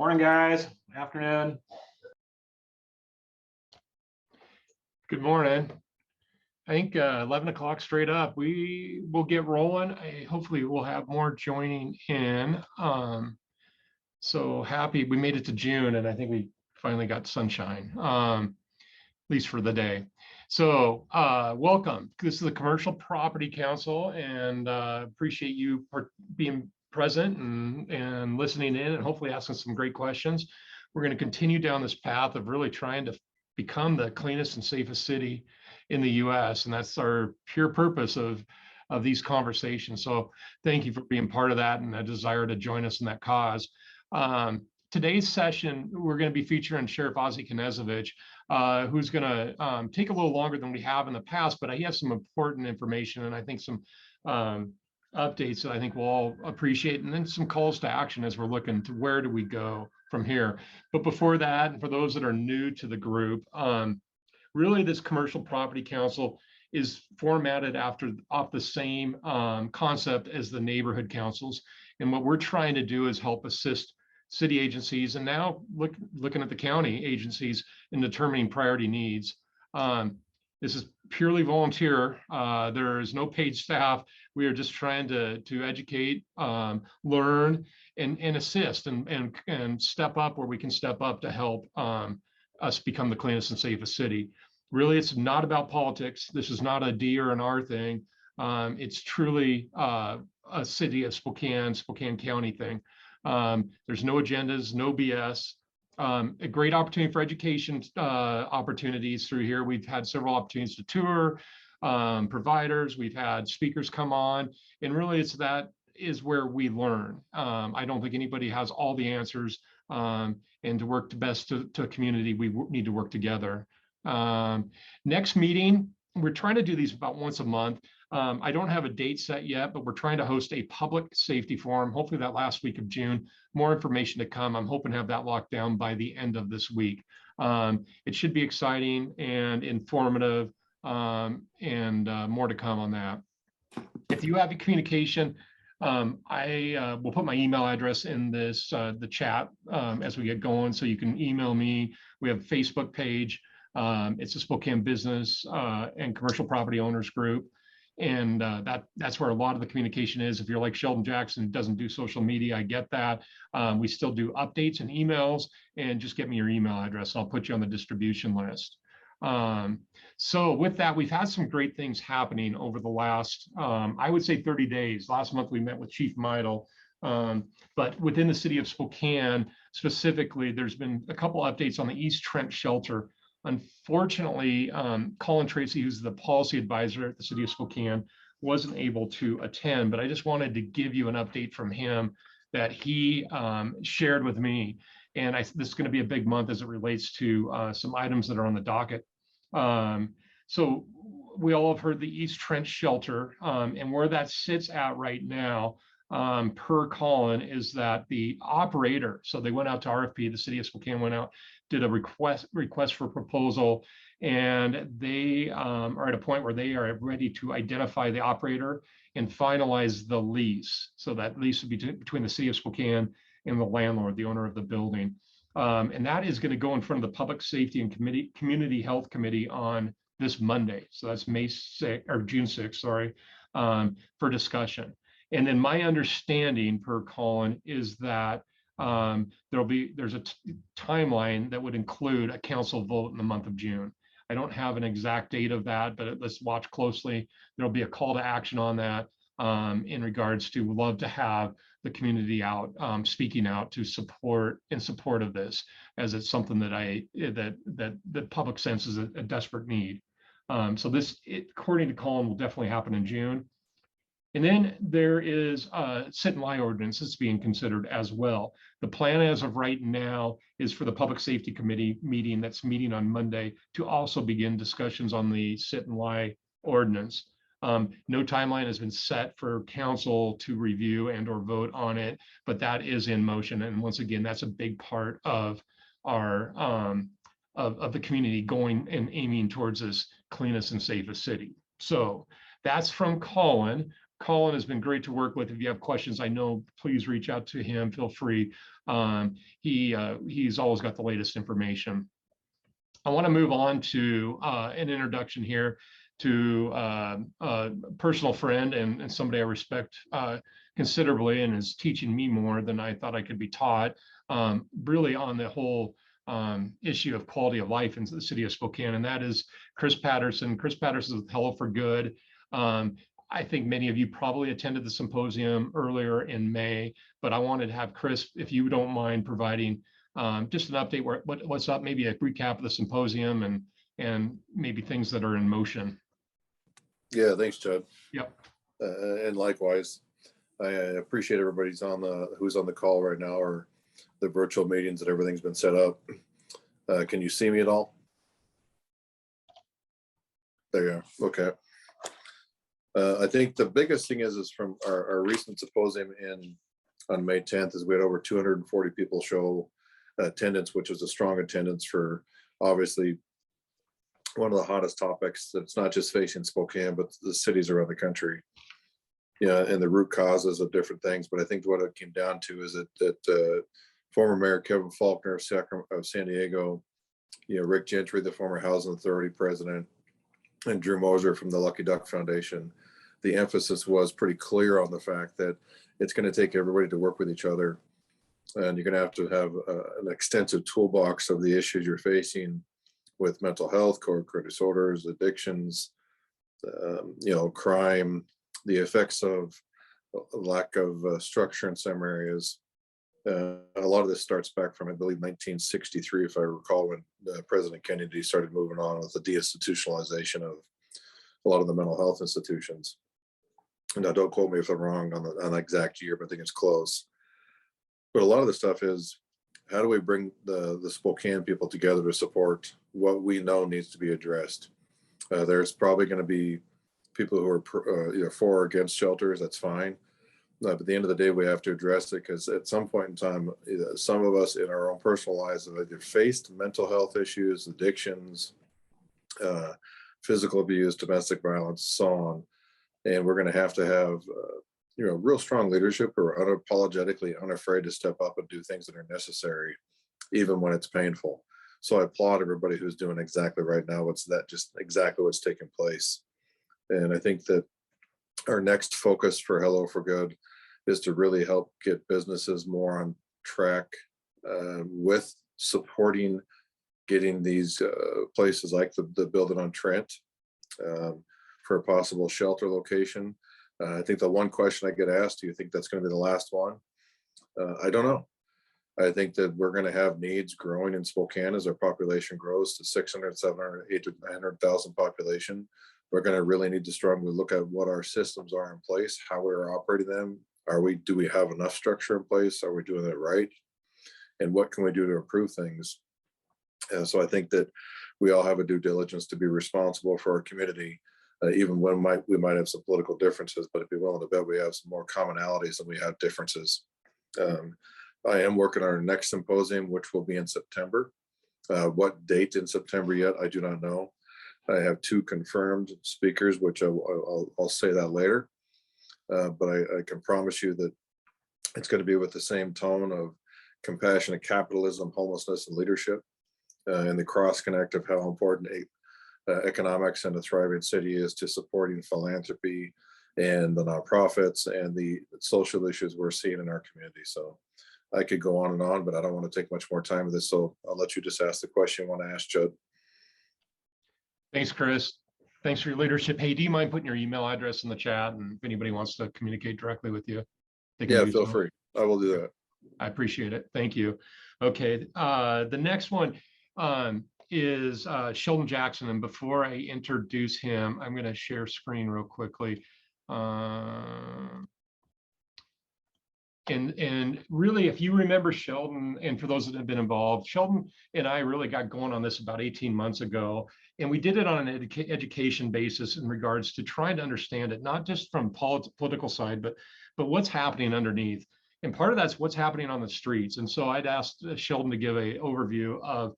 Morning, guys. Afternoon. Good morning. I think 11 o'clock straight up. We will get rolling. Hopefully we'll have more joining in. So happy we made it to June, and I think we finally got sunshine, at least for the day. So welcome. This is the Commercial Property Council, and appreciate you being present and listening in, and hopefully asking some great questions. We're going to continue down this path of really trying to become the cleanest and safest city in the U.S., and that's our pure purpose of these conversations. So thank you for being part of that and a desire to join us in that cause. Today's session, we're going to be featuring Sheriff Ozzie Knezovich, who's going to take a little longer than we have in the past, but he has some important information and I think some updates that I think we'll all appreciate, and then some calls to action as we're looking to where do we go from here. But before that, and for those that are new to the group, really this Commercial Property Council is formatted off the same concept as the neighborhood councils. And what we're trying to do is help assist city agencies, and now looking at the county agencies in determining priority needs. This is purely volunteer. There is no paid staff. We are just trying to educate, learn, and assist and step up where we can step up to help us become the cleanest and safest city. Really, it's not about politics. This is not a D or an R thing. It's truly a city of Spokane County thing. There's no agendas, no BS. A great opportunity for education opportunities through here. We've had several opportunities to tour providers. We've had speakers come on, and really that is where we learn. I don't think anybody has all the answers, and to work the best to a community, we need to work together. Next meeting, we're trying to do these about once a month. I don't have a date set yet, but we're trying to host a public safety forum, hopefully that last week of June. More information to come. I'm hoping to have that locked down by the end of this week. It should be exciting and informative, and more to come on that. If you have a communication, I will put my email address in this the chat as we get going, so you can email me. We have a Facebook page. It's a Spokane Business and Commercial Property Owners Group. And that's where a lot of the communication is. If you're like Sheldon Jackson, who doesn't do social media, I get that. We still do updates and emails, and just get me your email address. I'll put you on the distribution list. So with that, we've had some great things happening over the last, I would say 30 days. Last month, we met with Chief Meidel. But within the city of Spokane, specifically, there's been a couple updates on the East Trent shelter. Unfortunately, Colin Tracy, who's the policy advisor at the city of Spokane, wasn't able to attend, but I just wanted to give you an update from him that he shared with me. And this is going to be a big month as it relates to some items that are on the docket. So we all have heard the East Trent shelter, and where that sits at right now, per Colin, is that the operator, so they went out to RFP, the city of Spokane went out, did a request for proposal, and they are at a point where they are ready to identify the operator and finalize the lease. So that lease would be between the city of Spokane and the landlord, the owner of the building. And that is going to go in front of the Public Safety and Community Health Committee on this Monday. So that's June 6th, sorry, for discussion. And then my understanding, per Colin, is that there's a timeline that would include a council vote in the month of June. I don't have an exact date of that, but let's watch closely. There'll be a call to action on that in regards to love to have the community out, speaking out to support of this, as it's something that the public sense is a desperate need. So this, according to Colin, will definitely happen in June. And then there is a sit and lie ordinance that's being considered as well. The plan as of right now is for the Public Safety Committee meeting that's meeting on Monday to also begin discussions on the sit and lie ordinance. No timeline has been set for council to review and or vote on it, but that is in motion. And once again, that's a big part of our of the community going and aiming towards this cleanest and safest city. So that's from Colin. Colin has been great to work with. If you have questions, I know, please reach out to him. Feel free. He's always got the latest information. I want to move on to an introduction here to a personal friend and somebody I respect considerably and is teaching me more than I thought I could be taught, really on the whole issue of quality of life in the city of Spokane, and that is Chris Patterson. Chris Patterson is with Hello for Good. I think many of you probably attended the symposium earlier in May, but I wanted to have Chris, if you don't mind, providing just an update what's up, maybe a recap of the symposium and maybe things that are in motion. Yeah, thanks, Chad. Yep. And likewise, I appreciate everybody's who's on the call right now, or the virtual meetings that everything's been set up. Can you see me at all? There you are. Okay. I think the biggest thing is from our recent symposium on May 10th is we had over 240 people show attendance, which was a strong attendance for obviously one of the hottest topics that's not just facing Spokane, but the cities around the country. Yeah, and the root causes of different things. But I think what it came down to is that former Mayor Kevin Faulkner of San Diego, Rick Gentry, the former Housing Authority president, and Drew Moser from the Lucky Duck Foundation, the emphasis was pretty clear on the fact that it's going to take everybody to work with each other. And you're going to have an extensive toolbox of the issues you're facing with mental health, co-occurring disorders, addictions, crime, the effects of lack of structure in some areas. A lot of this starts back from, I believe, 1963, if I recall, when President Kennedy started moving on with the deinstitutionalization of a lot of the mental health institutions. And now, don't quote me if I'm wrong on the exact year, but I think it's close. But a lot of the stuff is, how do we bring the Spokane people together to support what we know needs to be addressed? There's probably going to be people who are for or against shelters. That's fine. But at the end of the day, we have to address it, because at some point in time, some of us in our own personal lives have either faced mental health issues, addictions, physical abuse, domestic violence, so on. And we're going to have real strong leadership who are unapologetically unafraid to step up and do things that are necessary, even when it's painful. So I applaud everybody who's doing exactly right now just exactly what's taking place. And I think that our next focus for Hello for Good is to really help get businesses more on track with supporting getting these places like the building on Trent for a possible shelter location. I think the one question I get asked, do you think that's going to be the last one? I don't know. I think that we're going to have needs growing in Spokane as our population grows to 600, 700, 800, 900,000 population. We're going to really need to strongly look at what our systems are in place, how we're operating them. Do we have enough structure in place? Are we doing it right? And what can we do to improve things? So I think that we all have a due diligence to be responsible for our community, even when we might have some political differences, but if you're willing to bet, we have some more commonalities than we have differences. I am working on our next symposium, which will be in September. What date in September yet, I do not know. I have 2 confirmed speakers, which I'll say that later. But I can promise you that it's going to be with the same tone of compassionate capitalism, homelessness, and leadership, and the cross connect of how important economics and a thriving city is to supporting philanthropy and the nonprofits and the social issues we're seeing in our community. So I could go on and on, but I don't want to take much more time with this. So I'll let you just ask the question you want to ask, Judd. Thanks, Chris. Thanks for your leadership. Hey, do you mind putting your email address in the chat? And if anybody wants to communicate directly with you, they can. Yeah, do feel so. free. I will do that. I appreciate it. Thank you. Okay. The next one is Sheldon Jackson. And before I introduce him, I'm going to share screen real quickly. And really, if you remember Sheldon, and for those that have been involved, Sheldon and I really got going on this about 18 months ago. And we did it on an education basis in regards to trying to understand it, not just from political side, but what's happening underneath. And part of that's what's happening on the streets. And so I'd asked Sheldon to give an overview of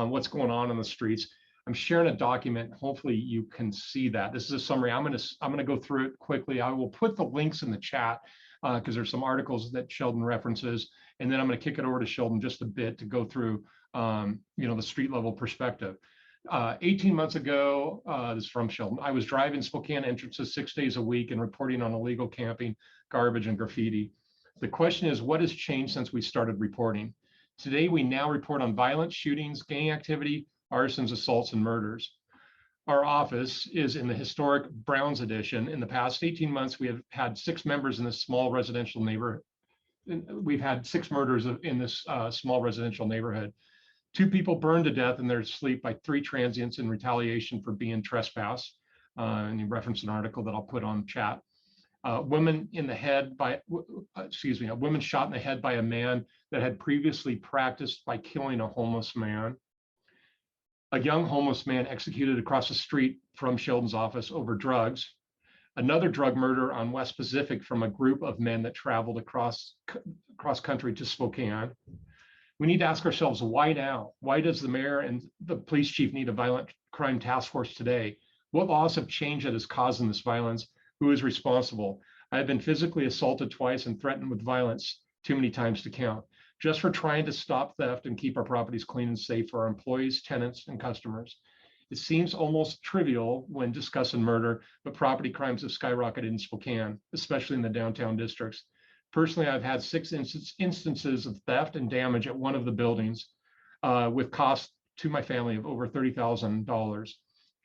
what's going on the streets. I'm sharing a document. Hopefully you can see that. This is a summary. I'm gonna go through it quickly. I will put the links in the chat because there's some articles that Sheldon references, and then I'm gonna kick it over to Sheldon just a bit to go through the street level perspective. 18 months ago, this is from Sheldon, I was driving Spokane entrances 6 days a week and reporting on illegal camping, garbage, and graffiti. The question is, what has changed since we started reporting? Today, we now report on violence, shootings, gang activity, arsons, assaults, and murders. Our office is in the historic Browns edition. In the past 18 months, we have had 6 members in this small residential neighborhood. We've had 6 murders in this small residential neighborhood. 2 people burned to death in their sleep by 3 transients in retaliation for being trespassed. And you referenced an article that I'll put on chat. A woman shot in the head by a man that had previously practiced by killing a homeless man. A young homeless man executed across the street from Sheldon's office over drugs. Another drug murder on West Pacific from a group of men that traveled across country to Spokane. We need to ask ourselves, why now? Why does the mayor and the police chief need a violent crime task force today? What laws have changed that is causing this violence? Who is responsible? I have been physically assaulted twice and threatened with violence too many times to count, just for trying to stop theft and keep our properties clean and safe for our employees, tenants, and customers. It seems almost trivial when discussing murder, but property crimes have skyrocketed in Spokane, especially in the downtown districts. Personally, I've had 6 instances of theft and damage at one of the buildings with costs to my family of over $30,000,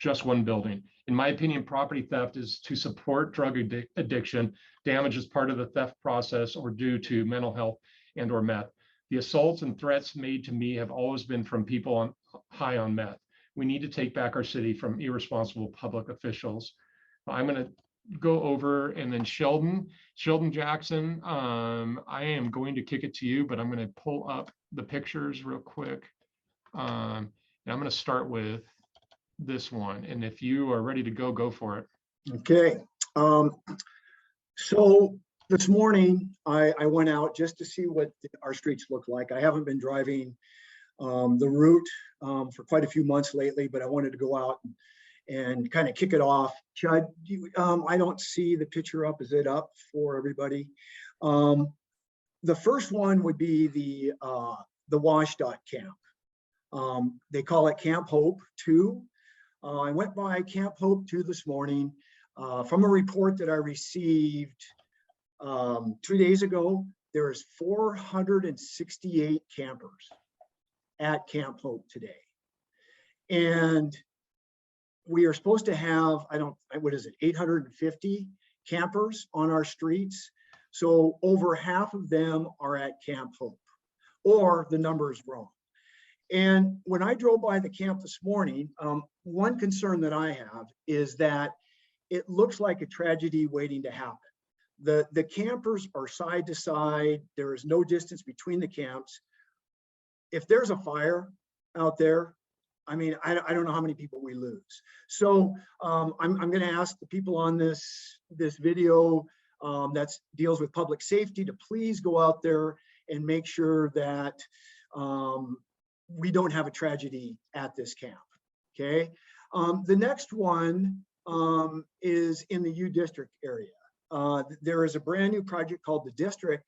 just one building. In my opinion, property theft is to support drug addiction, damage is part of the theft process, or due to mental health and or meth. The assaults and threats made to me have always been from people high on meth. We need to take back our city from irresponsible public officials. I'm going to go over, and then Sheldon Jackson, I am going to kick it to you, but I'm going to pull up the pictures real quick. And I'm going to start with this one. And if you are ready to go for it. Okay. So this morning I went out just to see what our streets look like. I haven't been driving the route for quite a few months lately, but I wanted to go out and kind of kick it off. Chad, I don't see the picture up. Is it up for everybody? The first one would be the WashDOT camp. They call it Camp Hope 2. I went by Camp Hope 2 this morning from a report that I received 2 days ago. There is 468 campers at Camp Hope today. And we are supposed to have, 850 campers on our streets. So over half of them are at Camp Hope, or the number is wrong. And when I drove by the camp this morning, one concern that I have is that it looks like a tragedy waiting to happen. The campers are side to side. There is no distance between the camps. If there's a fire out there, I mean, I don't know how many people we lose. So I'm going to ask the people on this video that deals with public safety to please go out there and make sure that we don't have a tragedy at this camp. Okay. The next one is in the U District area. There is a brand new project called the District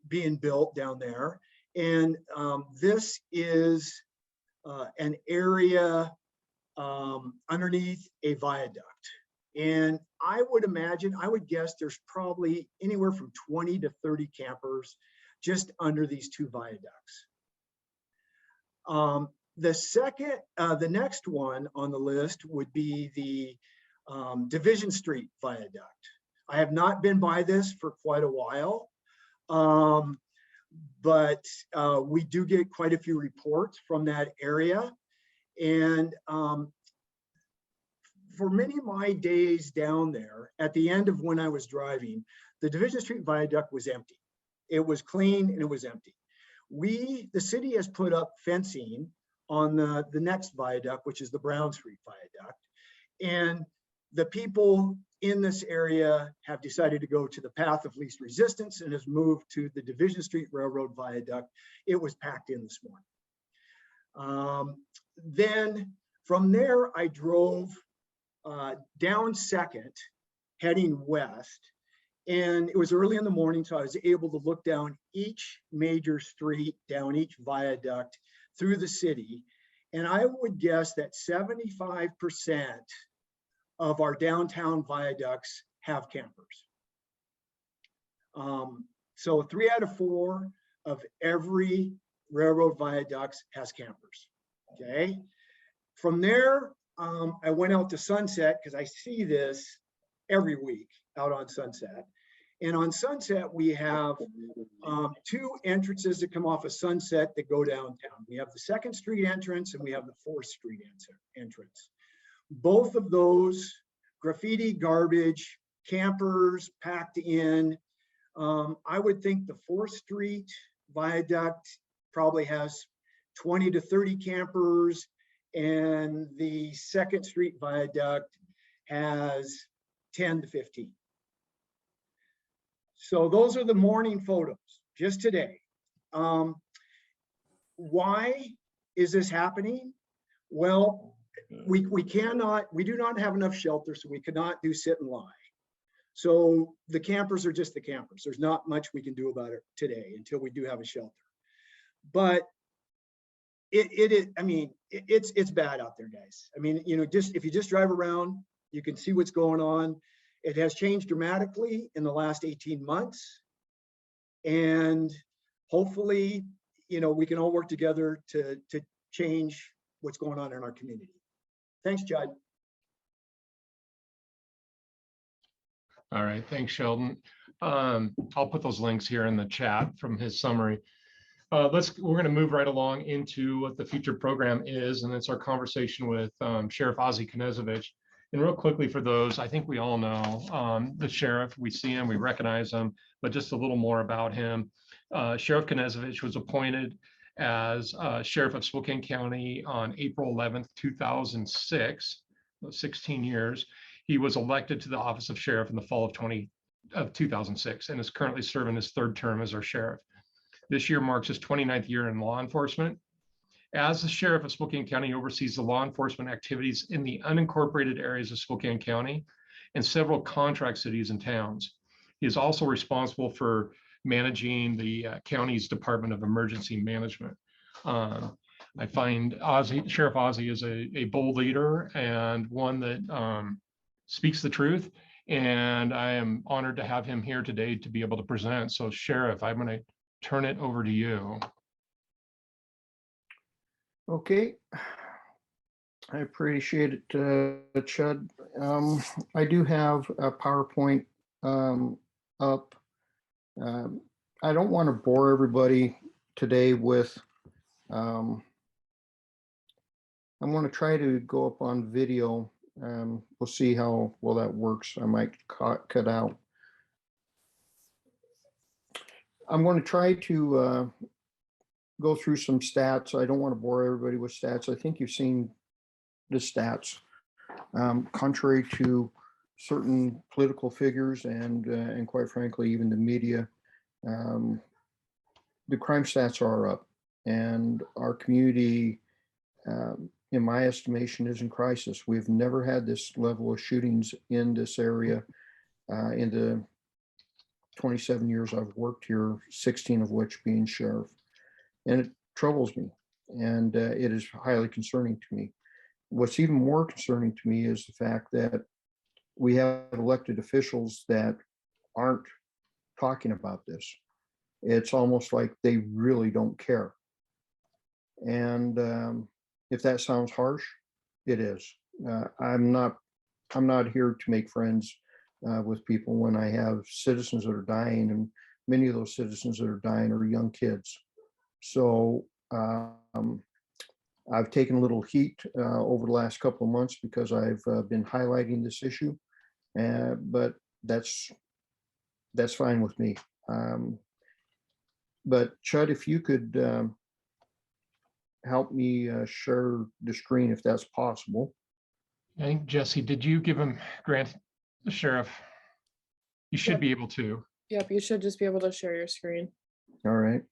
being built down there. And this is an area underneath a viaduct. And I would guess there's probably anywhere from 20 to 30 campers just under these 2 viaducts. The next one on the list would be the Division Street Viaduct. I have not been by this for quite a while, but we do get quite a few reports from that area. And for many of my days down there, at the end of when I was driving, the Division Street Viaduct was empty. It was clean and it was empty. The city has put up fencing on the next viaduct, which is the Brown Street Viaduct. And the people in this area have decided to go to the path of least resistance and has moved to the Division Street Railroad Viaduct. It was packed in this morning. Then from there, I drove down 2nd, heading west. And it was early in the morning, so I was able to look down each major street, down each viaduct through the city. And I would guess that 75% of our downtown viaducts have campers. So 3 out of 4 of every railroad viaducts has campers, okay? From there, I went out to Sunset because I see this every week out on Sunset. And on Sunset, we have 2 entrances that come off of Sunset that go downtown. We have the 2nd Street entrance and we have the 4th Street entrance. Both of those, graffiti, garbage, campers packed in. I would think the 4th Street viaduct probably has 20 to 30 campers, and the 2nd Street viaduct has 10 to 15. So those are the morning photos just today. Why is this happening? Well, we do not have enough shelter, so we cannot do sit and lie. So the campers are just the campers. There's not much we can do about it today until we do have a shelter. But it's bad out there, guys. I mean, you know, just if you just drive around, you can see what's going on. It has changed dramatically in the last 18 months. And hopefully, you know, we can all work together to change what's going on in our community. Thanks, Judd. All right, thanks, Sheldon. I'll put those links here in the chat from his summary. We're going to move right along into what the future program is, and it's our conversation with Sheriff Ozzie Knezovich. And real quickly for those, I think we all know the sheriff. We see him, we recognize him, but just a little more about him. Sheriff Knezovich was appointed as Sheriff of Spokane County on April 11th, 2006, 16 years. He was elected to the office of sheriff in the fall of 2006 and is currently serving his 3rd term as our sheriff. This year marks his 29th year in law enforcement. As the sheriff of Spokane County, oversees the law enforcement activities in the unincorporated areas of Spokane County and several contract cities and towns. He is also responsible for managing the county's Department of Emergency Management. I find Sheriff Ozzie is a bold leader and one that speaks the truth. And I am honored to have him here today to be able to present. So Sheriff, I'm going to turn it over to you. Okay, I appreciate it, Chud. I do have a PowerPoint up. I don't want to bore everybody today with, I'm going to try to go up on video. We'll see how well that works. I might cut out. I'm going to try to go through some stats. I don't want to bore everybody with stats. I think you've seen the stats. Contrary to certain political figures and quite frankly, even the media, the crime stats are up, and our community, in my estimation, is in crisis. We've never had this level of shootings in this area in the 27 years I've worked here, 16 of which being sheriff. And it troubles me, and it is highly concerning to me. What's even more concerning to me is the fact that we have elected officials that aren't talking about this. It's almost like they really don't care. And if that sounds harsh, it is. I'm not here to make friends with people when I have citizens that are dying, and many of those citizens that are dying are young kids. So I've taken a little heat over the last couple of months because I've been highlighting this issue, but that's fine with me. But Chud, if you could help me share the screen if that's possible. I think, Jesse, did you give him, Grant, the sheriff? You should be able to. Yep, you should just be able to share your screen. All right.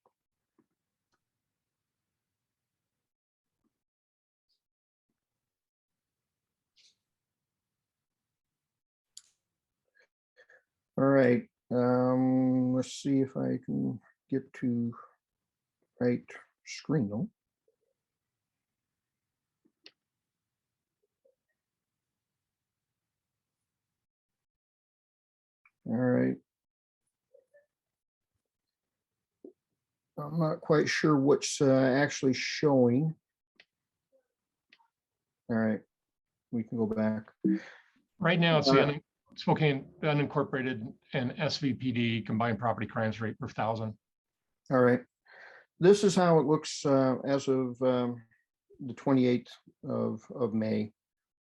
All right, let's see if I can get to right screen. No? All right. I'm not quite sure what's actually showing. All right, we can go back. Right now, it's the Uh, Spokane unincorporated and SVPD combined property crimes rate per thousand. All right, this is how it looks as of the 28th of May.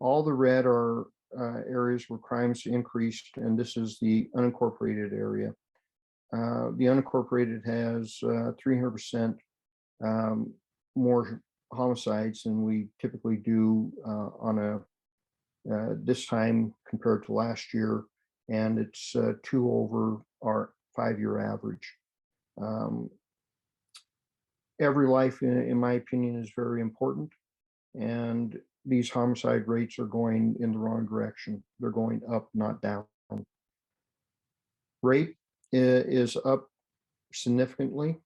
All the red are areas where crimes increased, and this is the unincorporated area. The unincorporated has 300% more homicides than we typically do on a this time compared to last year, and it's 2 over our 5-year average. Every life, in my opinion, is very important, and these homicide rates are going in the wrong direction. They're going up, not down. Rape is up significantly,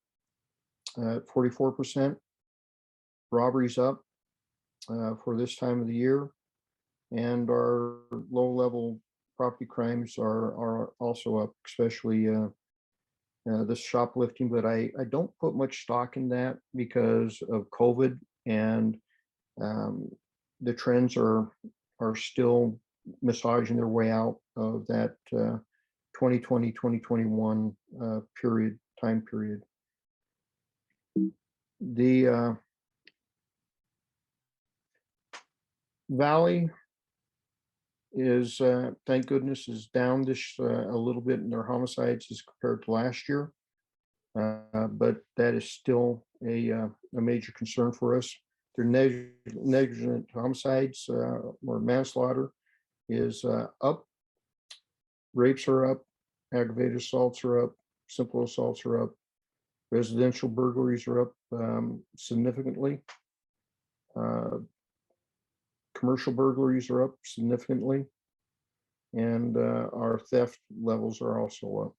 44%. Robberies up for this time of the year, and our low-level property crimes are also up, especially this shoplifting. But I don't put much stock in that because of COVID, and the trends are still massaging their way out of that 2020, 2021 time period. The Valley is, thank goodness, is down this a little bit in their homicides as compared to last year. But that is still a major concern for us. Their negligent homicides or manslaughter is up. Rapes are up. Aggravated assaults are up. Simple assaults are up. Residential burglaries are up significantly. Commercial burglaries are up significantly. And our theft levels are also up.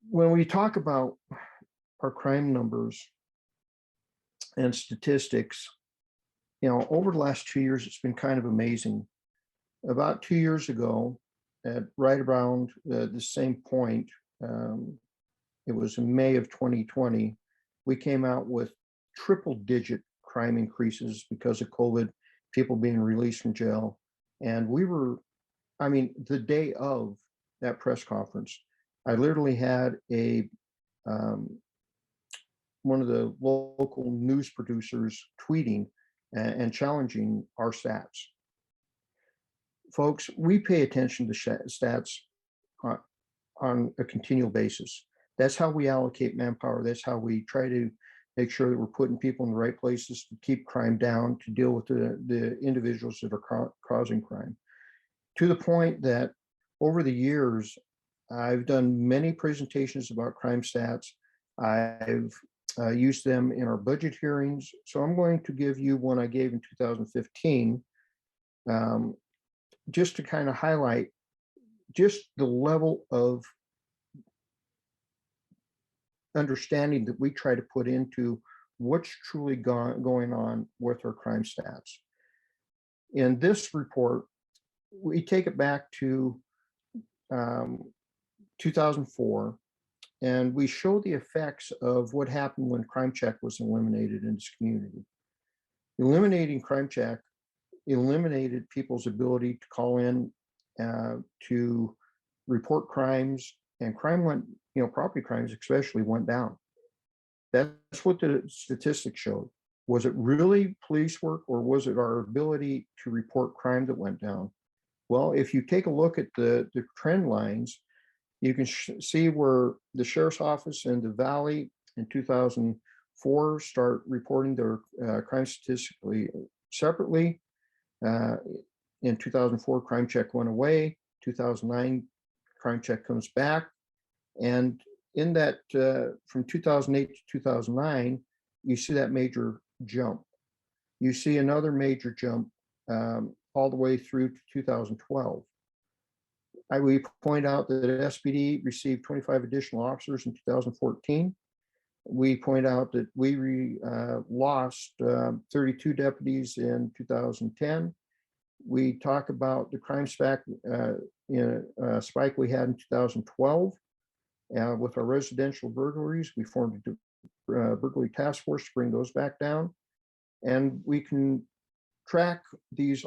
When we talk about our crime numbers and statistics, over the last 2 years, it's been kind of amazing. About 2 years ago, at right around the same point, it was in May of 2020, we came out with triple-digit crime increases because of COVID, people being released from jail. And we were, the day of that press conference, I literally had one of the local news producers tweeting and challenging our stats. Folks, we pay attention to stats on a continual basis. That's how we allocate manpower. That's how we try to make sure that we're putting people in the right places to keep crime down, to deal with the individuals that are causing crime. To the point that over the years, I've done many presentations about crime stats. I've used them in our budget hearings. So I'm going to give you one I gave in 2015, just to kind of highlight just the level of understanding that we try to put into what's truly going on with our crime stats. In this report, we take it back to 2004, and we show the effects of what happened when Crime Check was eliminated in this community. Eliminating Crime Check eliminated people's ability to call in to report crimes, and crime went, property crimes especially went down. That's what the statistics showed. Was it really police work, or was it our ability to report crime that went down? Well, if you take a look at the trend lines, you can see where the sheriff's office in the Valley in 2004 start reporting their crime statistically separately. In 2004, Crime Check went away. 2009, Crime Check comes back. And in that, from 2008 to 2009, you see that major jump. You see another major jump all the way through to 2012. We point out that SPD received 25 additional officers in 2014. We point out that we lost 32 deputies in 2010. We talk about the crime spike we had in 2012 with our residential burglaries. We formed a burglary task force to bring those back down, and we can track these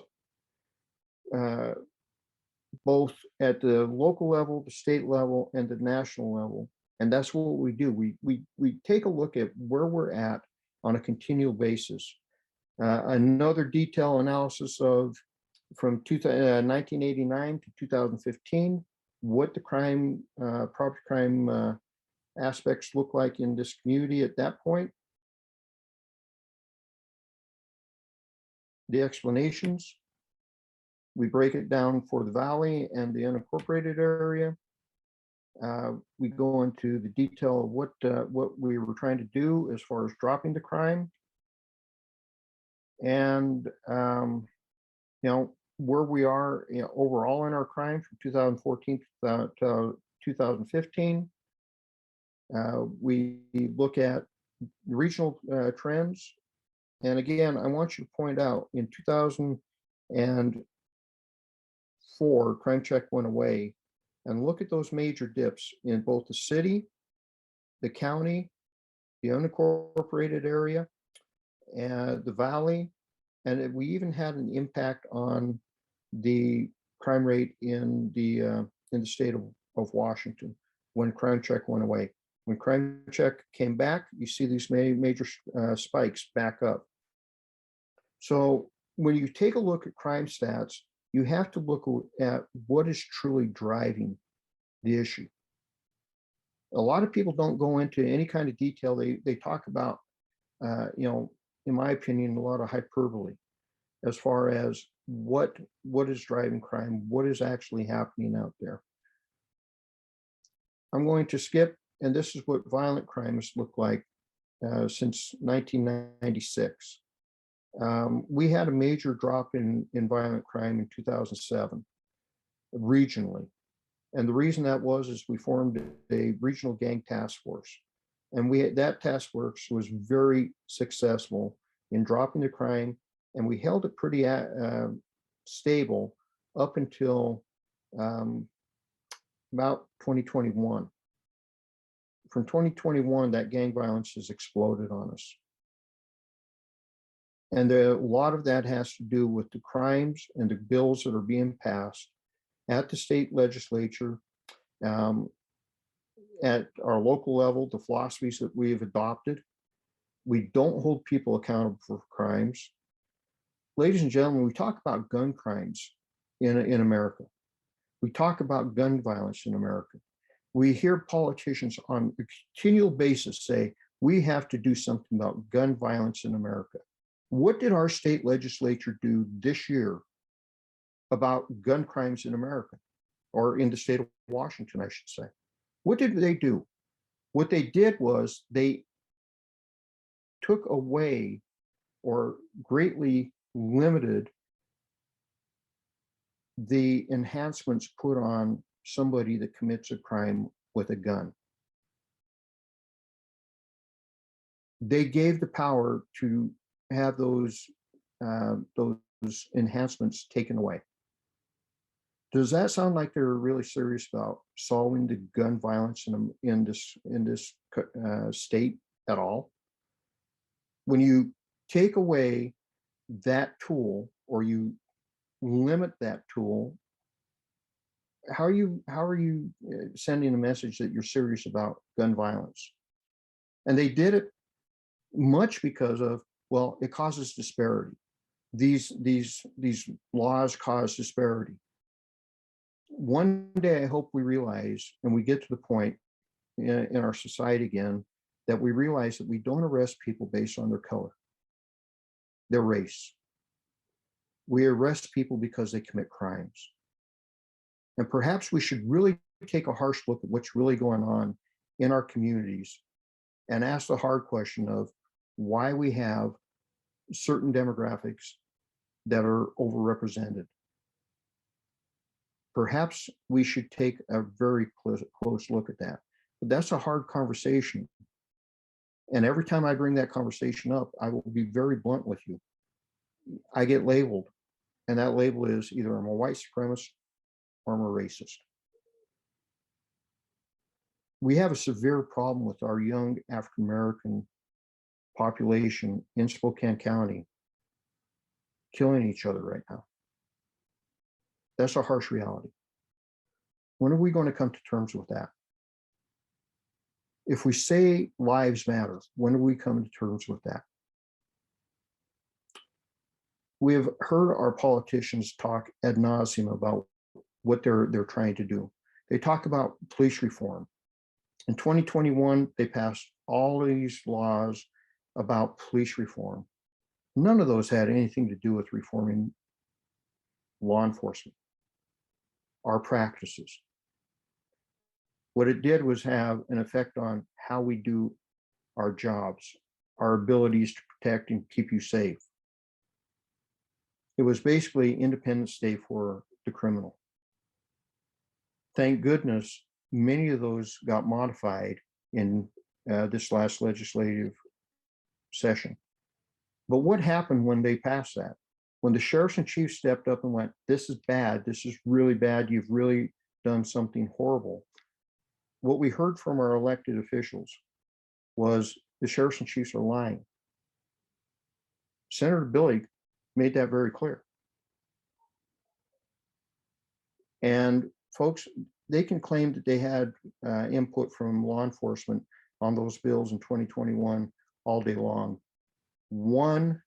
both at the local level, the state level, and the national level. And that's what we do. We take a look at where we're at on a continual basis. Another detailed analysis of from 1989 to 2015, what the property crime aspects look like in this community at that point. The explanations. We break it down for the valley and the unincorporated area. We go into the detail of what we were trying to do as far as dropping the crime, and where we are overall in our crime from 2014 to 2015. We look at the regional trends, and again, I want you to point out in 2004, crime check went away. And look at those major dips in both the city, the county, the unincorporated area, and the valley. And we even had an impact on the crime rate in the state of Washington when crime check went away. When crime check came back, you see these major spikes back up. So when you take a look at crime stats, you have to look at what is truly driving the issue. A lot of people don't go into any kind of detail. They talk about, in my opinion, a lot of hyperbole as far as what is driving crime, what is actually happening out there. I'm going to skip, and this is what violent crime has looked like since 1996. We had a major drop in violent crime in 2007, regionally. And the reason that is we formed a regional gang task force. And that task force was very successful in dropping the crime, and we held it pretty stable up until about 2021. From 2021, that gang violence has exploded on us. And a lot of that has to do with the crimes and the bills that are being passed at the state legislature, at our local level, the philosophies that we have adopted. We don't hold people accountable for crimes. Ladies and gentlemen, we talk about gun crimes in America. We talk about gun violence in America. We hear politicians on a continual basis say, we have to do something about gun violence in America. What did our state legislature do this year about gun crimes in America, or in the state of Washington, I should say? What did they do? What they did was they took away or greatly limited the enhancements put on somebody that commits a crime with a gun. They gave the power to have those enhancements taken away. Does that sound like they're really serious about solving the gun violence in this state at all? When you take away that tool, or you limit that tool, how are you sending a message that you're serious about gun violence? And they did it much because of, well, it causes disparity. These laws cause disparity. One day, I hope we realize, and we get to the point in our society again, that we realize that we don't arrest people based on their color, their race. We arrest people because they commit crimes. And perhaps we should really take a harsh look at what's really going on in our communities and ask the hard question of why we have certain demographics that are overrepresented. Perhaps we should take a very close look at that. But that's a hard conversation. And every time I bring that conversation up, I will be very blunt with you. I get labeled, and that label is either I'm a white supremacist or I'm a racist. We have a severe problem with our young African-American population in Spokane County killing each other right now. That's a harsh reality. When are we going to come to terms with that? If we say lives matter, when are we coming to terms with that? We have heard our politicians talk ad nauseum about what they're trying to do. They talk about police reform. In 2021, they passed all of these laws about police reform. None of those had anything to do with reforming law enforcement, our practices. What it did was have an effect on how we do our jobs, our abilities to protect and keep you safe. It was basically Independence Day for the criminal. Thank goodness, many of those got modified in this last legislative session. But what happened when they passed that? When the sheriffs and chiefs stepped up and went, this is bad, this is really bad, you've really done something horrible. What we heard from our elected officials was the sheriffs and chiefs are lying. Senator Billig made that very clear. And folks, they can claim that they had input from law enforcement on those bills in 2021 all day long. One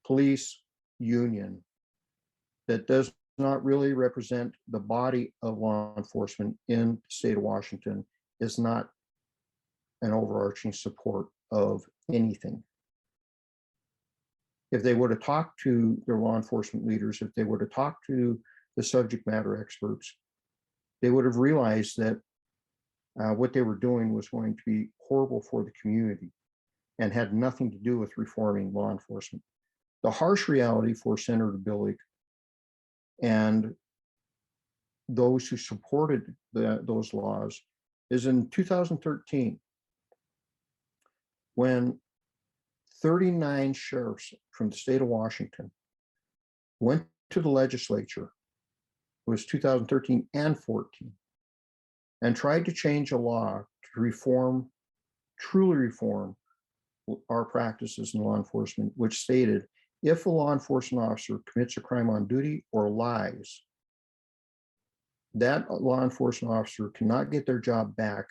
police union that does not really represent the body of law enforcement in the state of Washington is not an overarching support of anything. If they would have talked to their law enforcement leaders, if they would have talked to the subject matter experts, they would have realized that what they were doing was going to be horrible for the community and had nothing to do with reforming law enforcement. The harsh reality for Senator Billig and those who supported those laws is in 2013, when 39 sheriffs from the state of Washington went to the legislature, it was 2013 and 14, and tried to change a law to reform, truly reform our practices in law enforcement, which stated, if a law enforcement officer commits a crime on duty or lies, that law enforcement officer cannot get their job back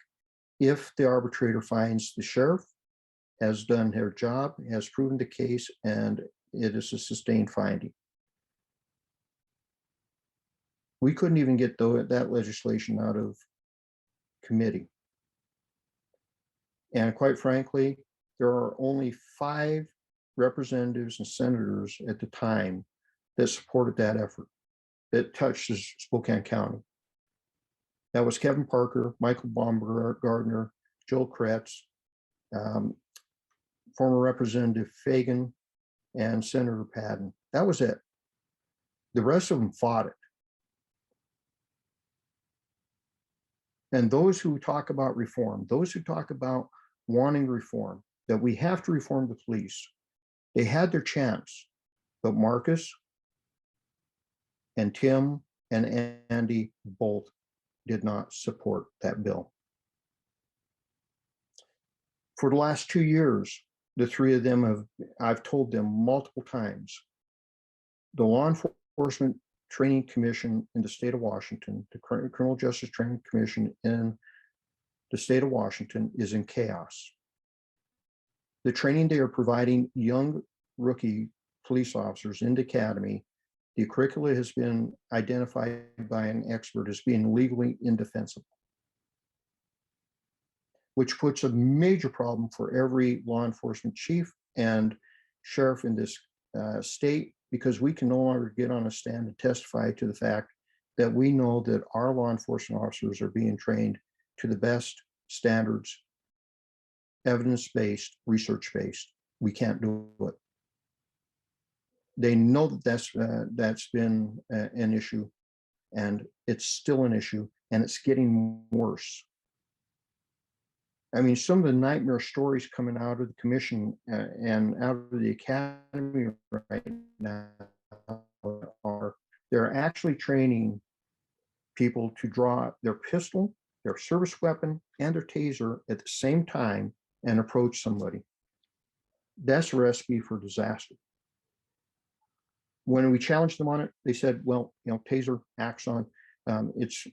if the arbitrator finds the sheriff has done their job, has proven the case, and it is a sustained finding. We couldn't even get that legislation out of committee. And quite frankly, there are only 5 representatives and senators at the time that supported that effort, that touched Spokane County. That was Kevin Parker, Michael Baumgardner, Joel Kretz, former Representative Fagan, and Senator Padden. That was it. The rest of them fought it. And those who talk about reform, those who talk about wanting reform, that we have to reform the police, they had their chance, but Marcus and Tim and Andy both did not support that bill. For the last 2 years, the 3 of them I've told them multiple times, the Law Enforcement Training Commission in the state of Washington, the Criminal Justice Training Commission in the state of Washington is in chaos. The training they are providing young rookie police officers in the academy, the curricula has been identified by an expert as being legally indefensible, which puts a major problem for every law enforcement chief and sheriff in this state, because we can no longer get on a stand and testify to the fact that we know that our law enforcement officers are being trained to the best standards, evidence-based, research-based. We can't do it. They know that that's been an issue. And it's still an issue, and it's getting worse. I mean, some of the nightmare stories coming out of the commission and out of the academy right now are they're actually training people to draw their pistol, their service weapon, and their taser at the same time and approach somebody. That's a recipe for disaster. When we challenged them on it, they said, well, taser, Axon, it's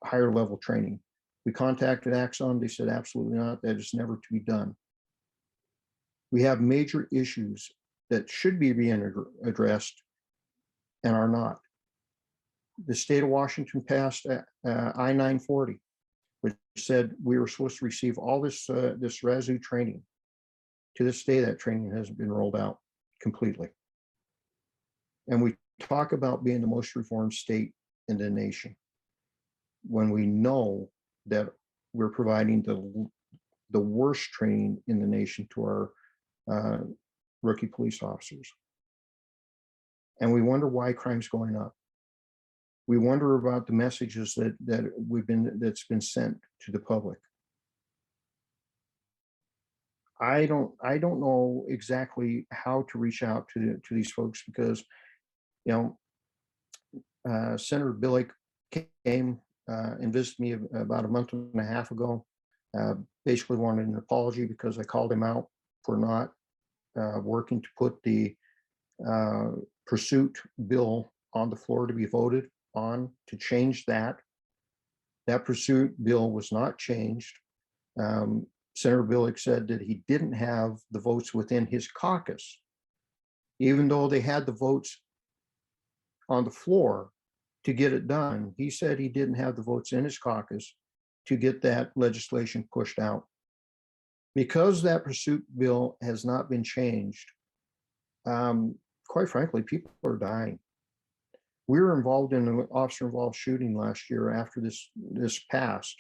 higher level training. We contacted Axon, they said, absolutely not, that is never to be done. We have major issues that should be being addressed and are not. The state of Washington passed I-940, which said we were supposed to receive all this RASU training. To this day, that training hasn't been rolled out completely. And we talk about being the most reformed state in the nation when we know that we're providing the worst training in the nation to our rookie police officers. And we wonder why crime's going up. We wonder about the messages that's been sent to the public. I don't know exactly how to reach out to these folks because, Senator Billick came and visited me about a month and a half ago. Basically wanted an apology because I called him out for not working to put the pursuit bill on the floor to be voted on to change that. That pursuit bill was not changed. Senator Billick said that he didn't have the votes within his caucus, even though they had the votes on the floor to get it done. He said he didn't have the votes in his caucus to get that legislation pushed out. Because that pursuit bill has not been changed, quite frankly, people are dying. We were involved in an officer-involved shooting last year after this passed,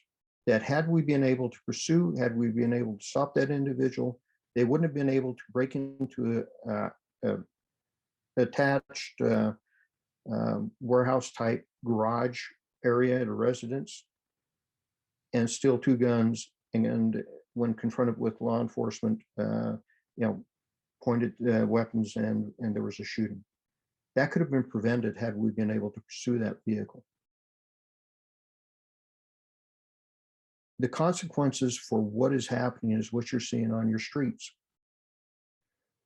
that had we been able to pursue, had we been able to stop that individual, they wouldn't have been able to break into a attached warehouse-type garage area at a residence and steal 2 guns, and when confronted with law enforcement, pointed weapons and there was a shooting. That could have been prevented had we been able to pursue that vehicle. The consequences for what is happening is what you're seeing on your streets.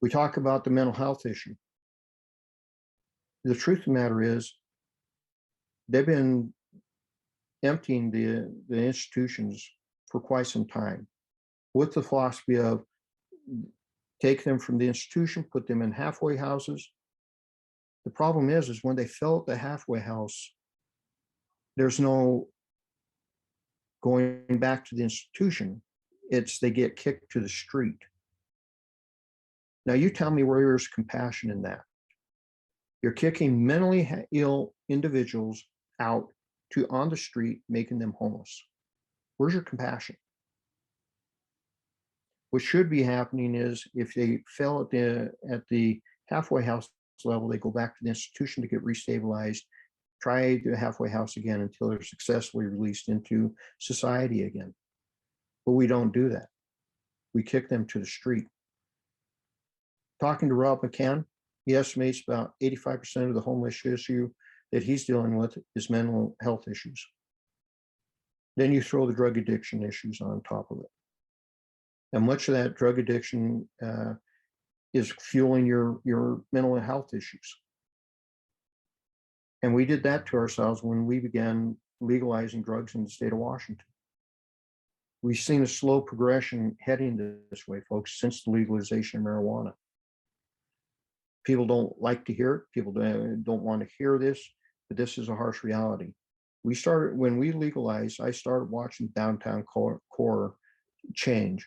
We talk about the mental health issue. The truth of the matter is, they've been emptying the institutions for quite some time with the philosophy of take them from the institution, put them in halfway houses. The problem is when they fill up the halfway house, there's no going back to the institution. They get kicked to the street. Now you tell me where there's compassion in that. You're kicking mentally ill individuals out to on the street, making them homeless. Where's your compassion? What should be happening is if they fell at the halfway house level, they go back to the institution to get restabilized, try the halfway house again until they're successfully released into society again. But we don't do that. We kick them to the street. Talking to Rob McCann, he estimates about 85% of the homeless issue that he's dealing with is mental health issues. Then you throw the drug addiction issues on top of it. And much of that drug addiction is fueling your mental health issues. And we did that to ourselves when we began legalizing drugs in the state of Washington. We've seen a slow progression heading this way, folks, since the legalization of marijuana. People don't like to hear it. People don't want to hear this, but this is a harsh reality. When we legalized, I started watching downtown core change.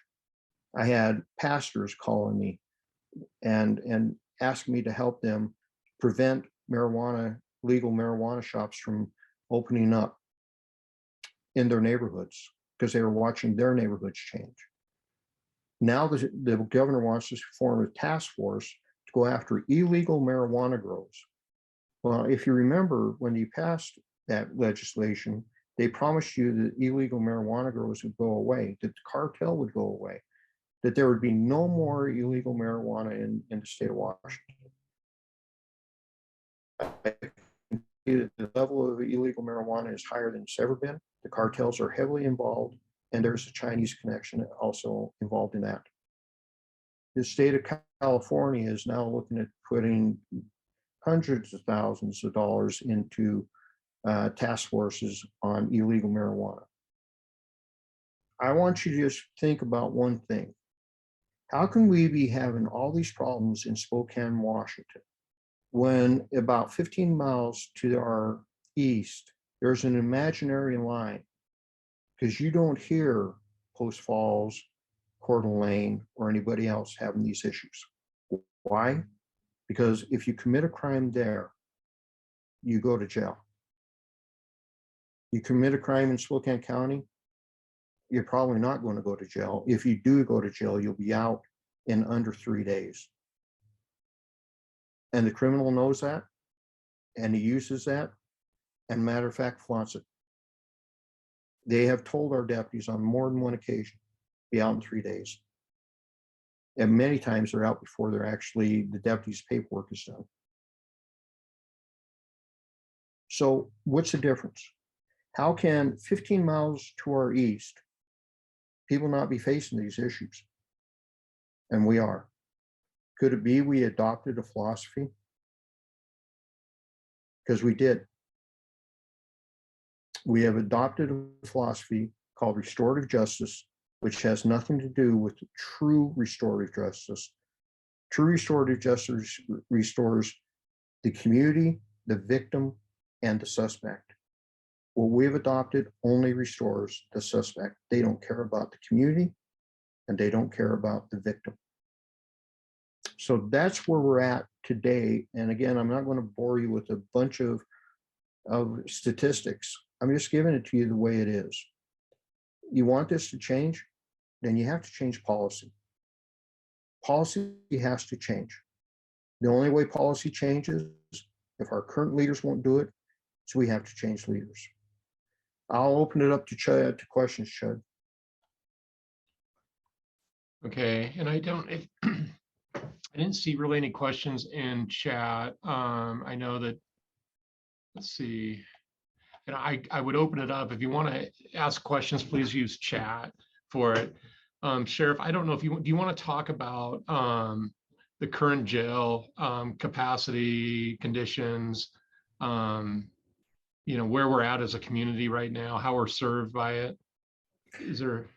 I had pastors calling me and asking me to help them prevent legal marijuana shops from opening up in their neighborhoods because they were watching their neighborhoods change. Now the governor wants to form a task force to go after illegal marijuana grows. Well, if you remember, when you passed that legislation, they promised you that illegal marijuana growers would go away, that the cartel would go away, that there would be no more illegal marijuana in the state of Washington. The level of illegal marijuana is higher than it's ever been. The cartels are heavily involved, and there's a Chinese connection also involved in that. The state of California is now looking at putting hundreds of thousands of dollars into task forces on illegal marijuana. I want you to just think about one thing. How can we be having all these problems in Spokane, Washington, when about 15 miles to our east, there's an imaginary line? Because you don't hear Post Falls, Coeur d'Alene, or anybody else having these issues. Why? Because if you commit a crime there, you go to jail. You commit a crime in Spokane County, you're probably not going to go to jail. If you do go to jail, you'll be out in under 3 days. And the criminal knows that, and he uses that, and matter of fact, flaunts it. They have told our deputies on more than one occasion, be out in 3 days. And many times they're out before the deputy's paperwork is done. So what's the difference? How can 15 miles to our east, people not be facing these issues? And we are. Could it be we adopted a philosophy? Because we did. We have adopted a philosophy called restorative justice, which has nothing to do with true restorative justice. True restorative justice restores the community, the victim, and the suspect. What we've adopted only restores the suspect. They don't care about the community, and they don't care about the victim. So that's where we're at today. And again, I'm not going to bore you with a bunch of statistics. I'm just giving it to you the way it is. You want this to change, then you have to change policy. Policy has to change. The only way policy changes, if our current leaders won't do it, so we have to change leaders. I'll open it up to Chud, to questions, Chud. Okay, and I didn't see really any questions in chat. I know that, let's see, and I would open it up. If you want to ask questions, please use chat for it. Sheriff, I don't know if do you want to talk about the current jail capacity, conditions, where we're at as a community right now, how we're served by it? Is there?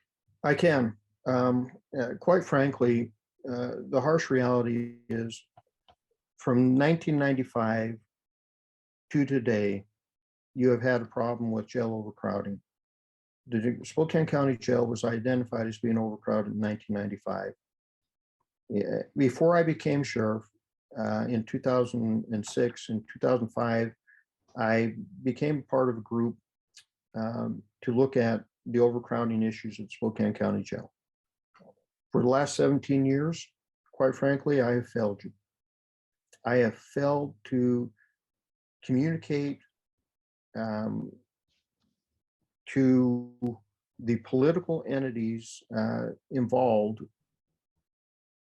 I can. Quite frankly, the harsh reality is from 1995 to today, you have had a problem with jail overcrowding. The Spokane County Jail was identified as being overcrowded in 1995. Before I became sheriff in 2006 and 2005, I became part of a group to look at the overcrowding issues at Spokane County Jail. For the last 17 years, quite frankly, I have failed you. I have failed to communicate to the political entities involved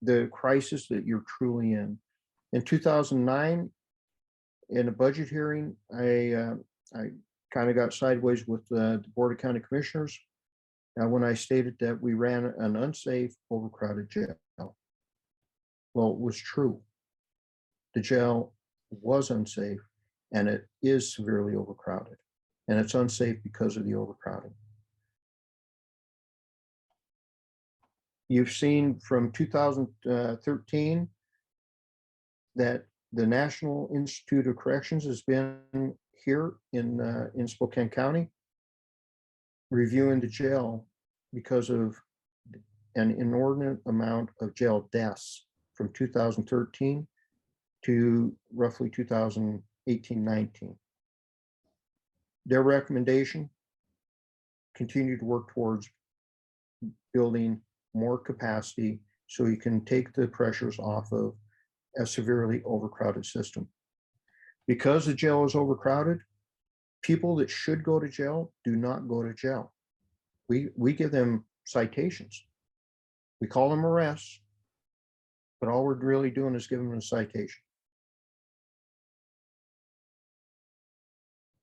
the crisis that you're truly in. In 2009, in a budget hearing, I kind of got sideways with the Board of County Commissioners when I stated that we ran an unsafe, overcrowded jail. Well, it was true. The jail was unsafe, and it is severely overcrowded, and it's unsafe because of the overcrowding. You've seen from 2013 that the National Institute of Corrections has been here in Spokane County reviewing the jail because of an inordinate amount of jail deaths from 2013 to roughly 2018-19. Their recommendation, continue to work towards building more capacity so you can take the pressures off of a severely overcrowded system. Because the jail is overcrowded, people that should go to jail do not go to jail. We give them citations. We call them arrests, but all we're really doing is giving them a citation.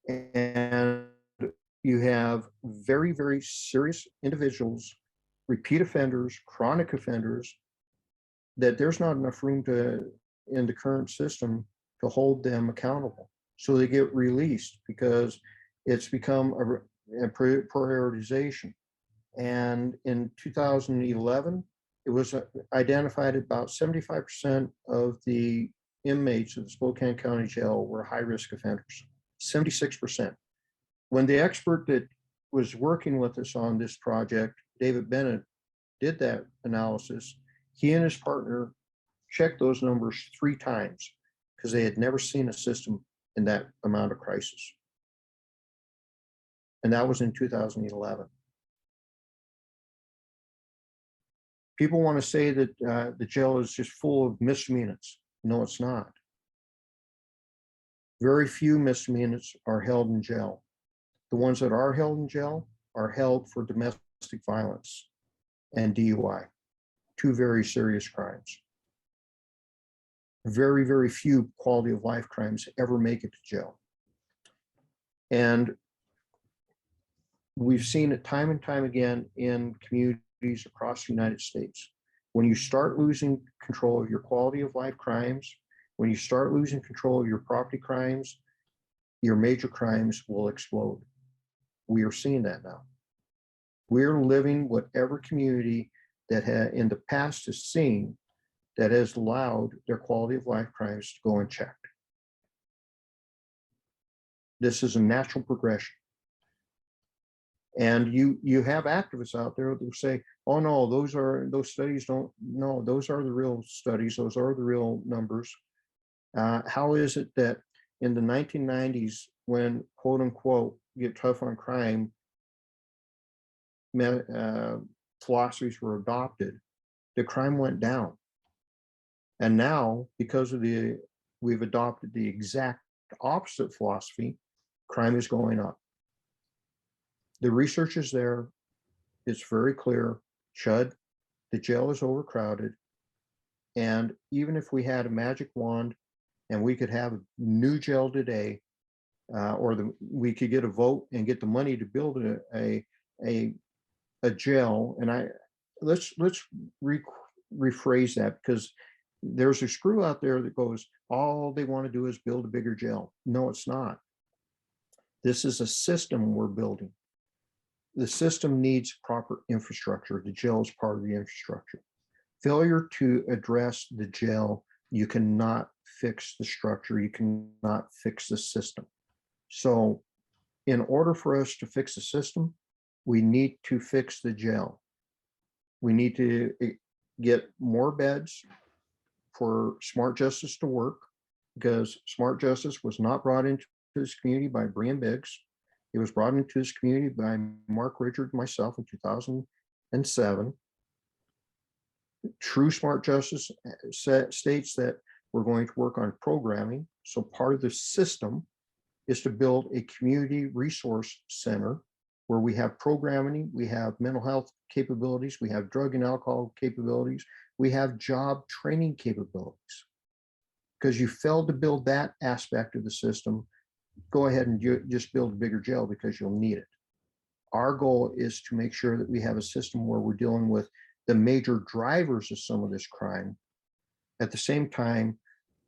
And you have very, very serious individuals, repeat offenders, chronic offenders, that there's not enough room in the current system to hold them accountable. So they get released because it's become a prioritization. And in 2011, it was identified about 75% of the inmates of the Spokane County Jail were high-risk offenders, 76%. When the expert that was working with us on this project, David Bennett, did that analysis, he and his partner checked those numbers 3 times because they had never seen a system in that amount of crisis. And that was in 2011. People want to say that the jail is just full of misdemeanors. No, it's not. Very few misdemeanors are held in jail. The ones that are held in jail are held for domestic violence and DUI, 2 very serious crimes. Very, very few quality of life crimes ever make it to jail. And we've seen it time and time again in communities across the United States. When you start losing control of your quality of life crimes, when you start losing control of your property crimes, your major crimes will explode. We are seeing that now. We're living what every community that in the past has seen that has allowed their quality of life crimes to go unchecked. This is a natural progression. And you have activists out there that will say, oh no, those studies don't, no, those are the real studies, those are the real numbers. How is it that in the 1990s, when quote unquote, get tough on crime, philosophies were adopted, the crime went down. And now, because of we've adopted the exact opposite philosophy, crime is going up. The research is there. It's very clear. Chud, the jail is overcrowded. And even if we had a magic wand and we could have a new jail today, we could get a vote and get the money to build a jail. And let's rephrase that, because there's a screw out there that goes, all they want to do is build a bigger jail. No, it's not. This is a system we're building. The system needs proper infrastructure. The jail is part of the infrastructure. Failure to address the jail, you cannot fix the structure. You cannot fix the system. So in order for us to fix the system, we need to fix the jail. We need to get more beds for smart justice to work, because smart justice was not brought into this community by Brian Biggs. It was brought into this community by Mark Richard and myself in 2007. True smart justice states that we're going to work on programming. So part of the system is to build a community resource center where we have programming, we have mental health capabilities, we have drug and alcohol capabilities, we have job training capabilities. Because you failed to build that aspect of the system, go ahead and just build a bigger jail because you'll need it. Our goal is to make sure that we have a system where we're dealing with the major drivers of some of this crime, at the same time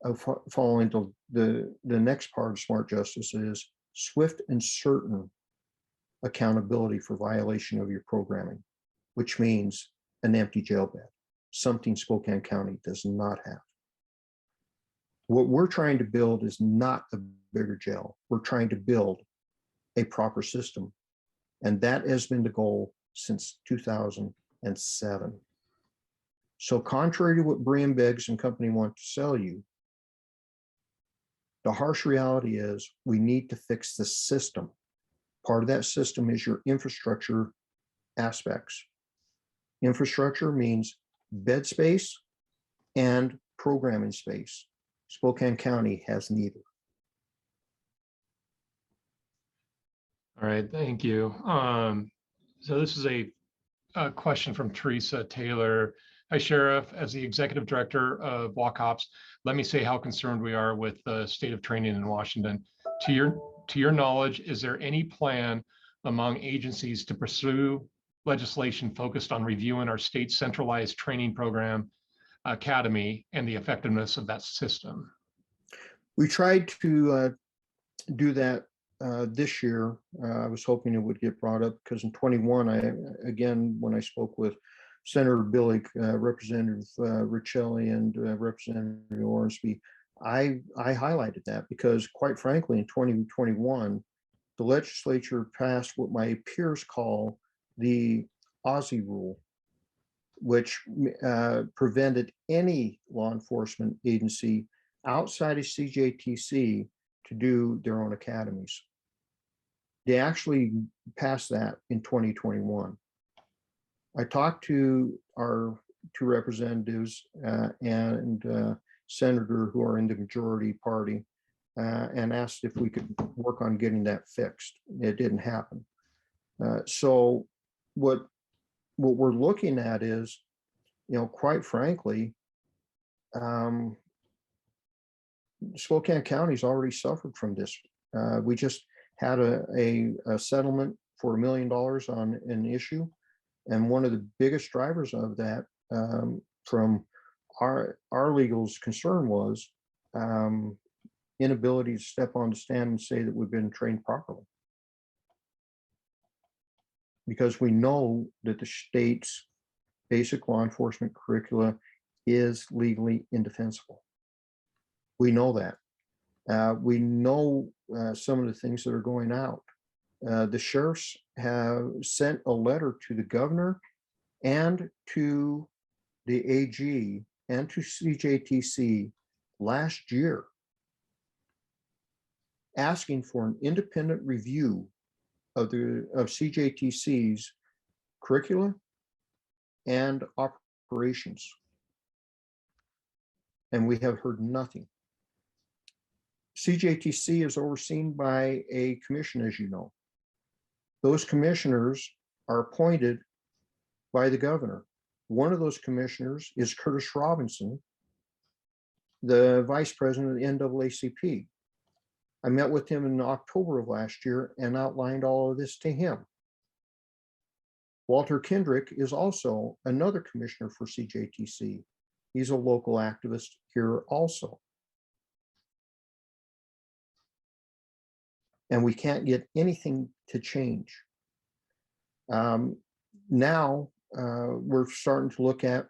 of following the next part of smart justice is swift and certain accountability for violation of your programming, which means an empty jail bed, something Spokane County does not have. What we're trying to build is not a bigger jail. We're trying to build a proper system. And that has been the goal since 2007. So contrary to what Brian Biggs and company want to sell you, the harsh reality is we need to fix the system. Part of that system is your infrastructure aspects. Infrastructure means bed space and programming space. Spokane County has neither. All right, thank you. So this is a question from Teresa Taylor. Hi, Sheriff. As the Executive Director of Walk Ops, let me say how concerned we are with the state of training in Washington. To your knowledge, is there any plan among agencies to pursue legislation focused on reviewing our state centralized training program, academy, and the effectiveness of that system? We tried to do that this year. I was hoping it would get brought up because in 21, when I spoke with Senator Billig, Representative Riccelli, and Representative Ormsby, I highlighted that because, quite frankly, in 2021, the legislature passed what my peers call the Ozzie rule, which prevented any law enforcement agency outside of CJTC to do their own academies. They actually passed that in 2021. I talked to our two representatives and senator who are in the majority party and asked if we could work on getting that fixed. It didn't happen. So what we're looking at is, quite frankly, Spokane County's already suffered from this. We just had a settlement for $1 million on an issue. And one of the biggest drivers of that from our legal's concern was inability to step on the stand and say that we've been trained properly. Because we know that the state's basic law enforcement curricula is legally indefensible. We know that. We know some of the things that are going out. The sheriffs have sent a letter to the governor and to the AG and to CJTC last year asking for an independent review of CJTC's curricula and operations. And we have heard nothing. CJTC is overseen by a commission, as you know. Those commissioners are appointed by the governor. One of those commissioners is Curtis Robinson, the vice president of the NAACP. I met with him in October of last year and outlined all of this to him. Walter Kendrick is also another commissioner for CJTC. He's a local activist here also. And we can't get anything to change. Now we're starting to look at,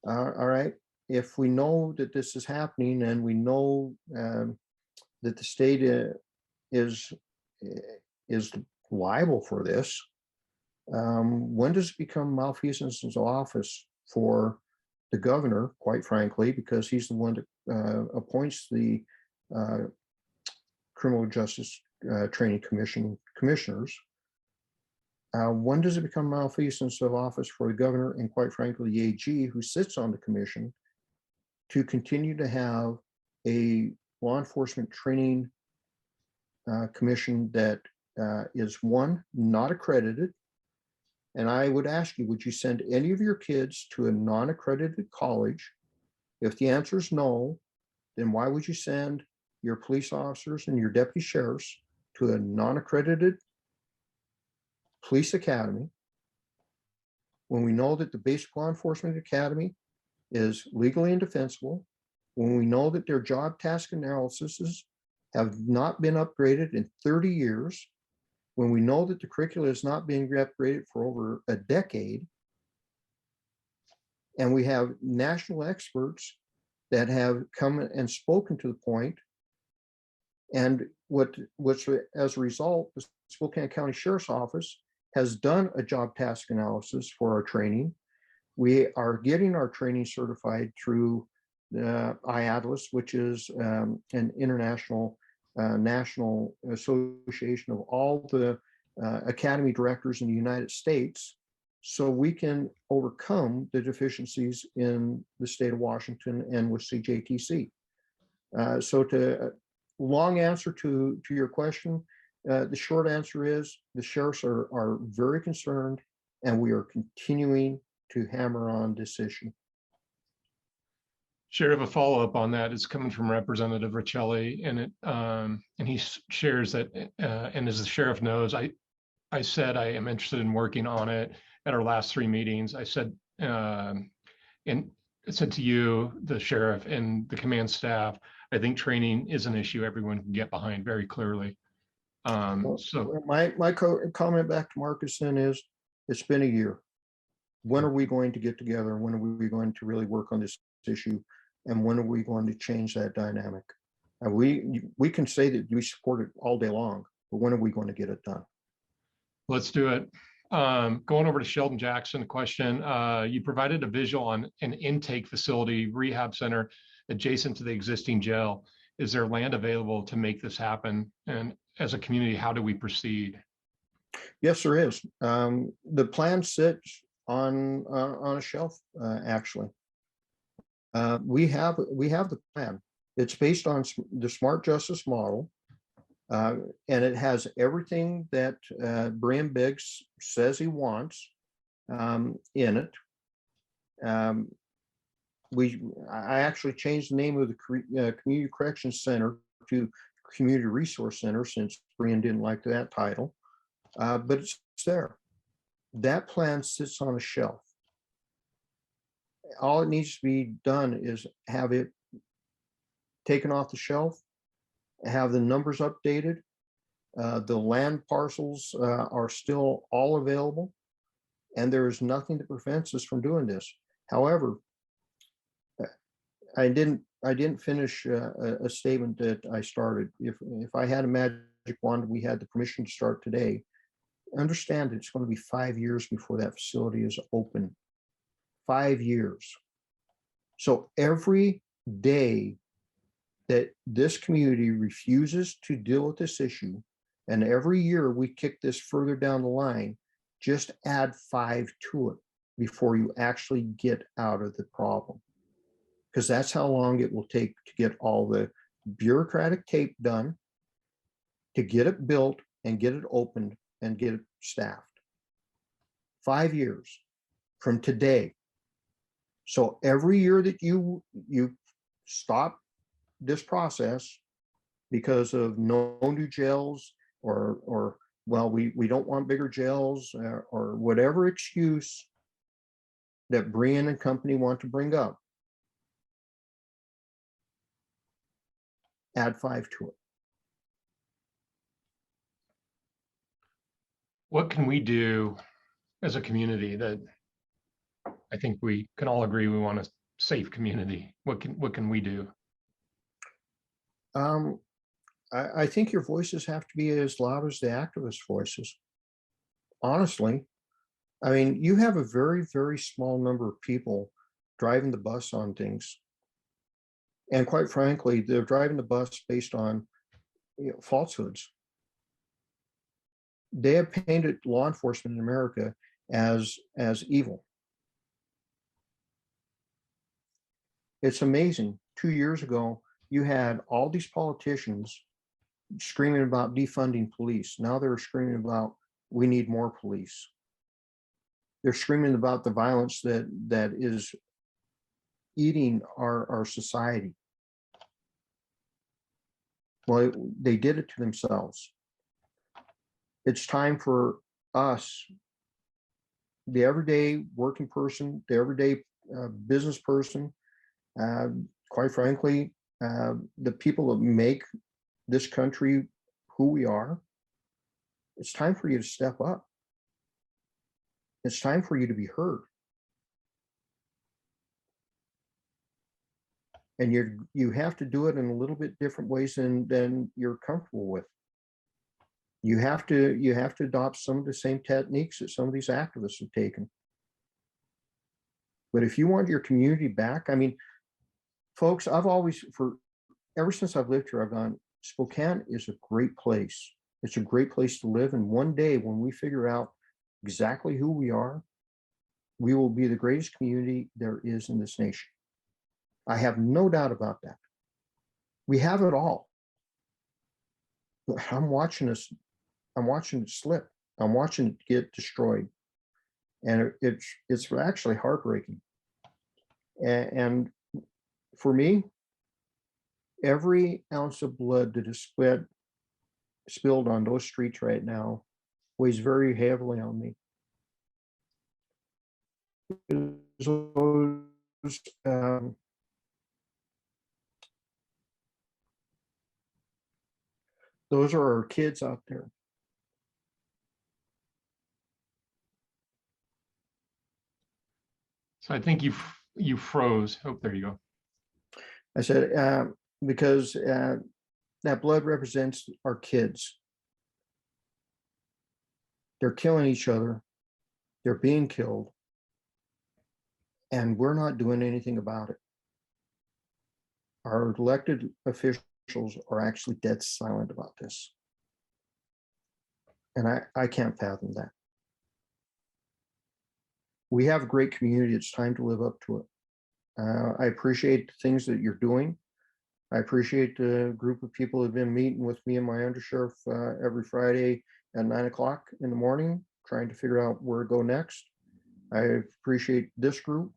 all right, if we know that this is happening and we know that the state is liable for this, when does it become malfeasance of office for the governor, quite frankly, because he's the one that appoints the criminal justice training commission commissioners. When does it become malfeasance of office for the governor and, quite frankly, the AG who sits on the commission to continue to have a law enforcement training commission that is, one, not accredited? And I would ask you, would you send any of your kids to a non-accredited college? If the answer is no, then why would you send your police officers and your deputy sheriffs to a non-accredited police academy when we know that the basic law enforcement academy is legally indefensible, when we know that their job task analyses have not been upgraded in 30 years, when we know that the curricula is not being upgraded for over a decade, and we have national experts that have come and spoken to the point, and what's as a result, the Spokane County Sheriff's Office has done a job task analysis for our training. We are getting our training certified through IADLES, which is an international national association of all the academy directors in the United States, so we can overcome the deficiencies in the state of Washington and with CJTC. So to long answer to your question, the short answer is the sheriffs are very concerned, and we are continuing to hammer on this issue. Sheriff, a follow-up on that is coming from Representative Riccelli, and he shares that, and as the sheriff knows, I said I am interested in working on it at our last 3 meetings. I said, and I said to you, the sheriff, and the command staff, I think training is an issue everyone can get behind very clearly. So My comment back to Marcus then is, it's been a year. When are we going to get together? When are we going to really work on this issue? And when are we going to change that dynamic? And we can say that we support it all day long, but when are we going to get it done? let's do it. Going over to Sheldon Jackson, a question. You provided a visual on an intake facility rehab center adjacent to the existing jail. Is there land available to make this happen? And as a community, how do we proceed? Yes, there is. The plan sits on a shelf, actually. We have the plan. It's based on the smart justice model, and it has everything that Brian Biggs says he wants in it. I actually changed the name of the Community Corrections Center to Community Resource Center, since Brian didn't like that title, but it's there. That plan sits on a shelf. All it needs to be done is have it taken off the shelf, have the numbers updated. The land parcels are still all available, and there is nothing that prevents us from doing this. However, I didn't finish a statement that I started. If I had a magic wand, we had the permission to start today. Understand it's going to be 5 years before that facility is open. 5 years. So every day that this community refuses to deal with this issue, and every year we kick this further down the line, just add 5 to it before you actually get out of the problem. Because that's how long it will take to get all the bureaucratic tape done, to get it built and get it opened and get it staffed. 5 years from today. So every year that you stop this process because of no new jails, or well, we don't want bigger jails, or whatever excuse that Brian and company want to bring up, add 5 to it. What can we do as a community that I think we can all agree we want a safe community? What can we do? I think your voices have to be as loud as the activist voices. Honestly, I mean, you have a very, very small number of people driving the bus on things. And quite frankly, they're driving the bus based on falsehoods. They have painted law enforcement in America as evil. It's amazing. 2 years ago, you had all these politicians screaming about defunding police. Now they're screaming about we need more police. They're screaming about the violence that is eating our society. Well, they did it to themselves. It's time for us, the everyday working person, the everyday business person, quite frankly, the people that make this country who we are. It's time for you to step up. It's time for you to be heard. And you have to do it in a little bit different ways than you're comfortable with. You have to adopt some of the same techniques that some of these activists have taken. But if you want your community back, I mean, folks, ever since I've lived here, I've gone, Spokane is a great place. It's a great place to live. And one day when we figure out exactly who we are, we will be the greatest community there is in this nation. I have no doubt about that. We have it all. But I'm watching us I'm watching it slip. I'm watching it get destroyed. And it's actually heartbreaking. And for me, every ounce of blood that is spilled on those streets right now weighs very heavily on me. Those, those are our kids out there. So I think you froze. Oh, there you go. I said, because that blood represents our kids. They're killing each other. They're being killed. And we're not doing anything about it. Our elected officials are actually dead silent about this. And I can't fathom that. We have a great community. It's time to live up to it. I appreciate the things that you're doing. I appreciate the group of people who've been meeting with me and my undersheriff every Friday at 9 o'clock in the morning, trying to figure out where to go next. I appreciate this group.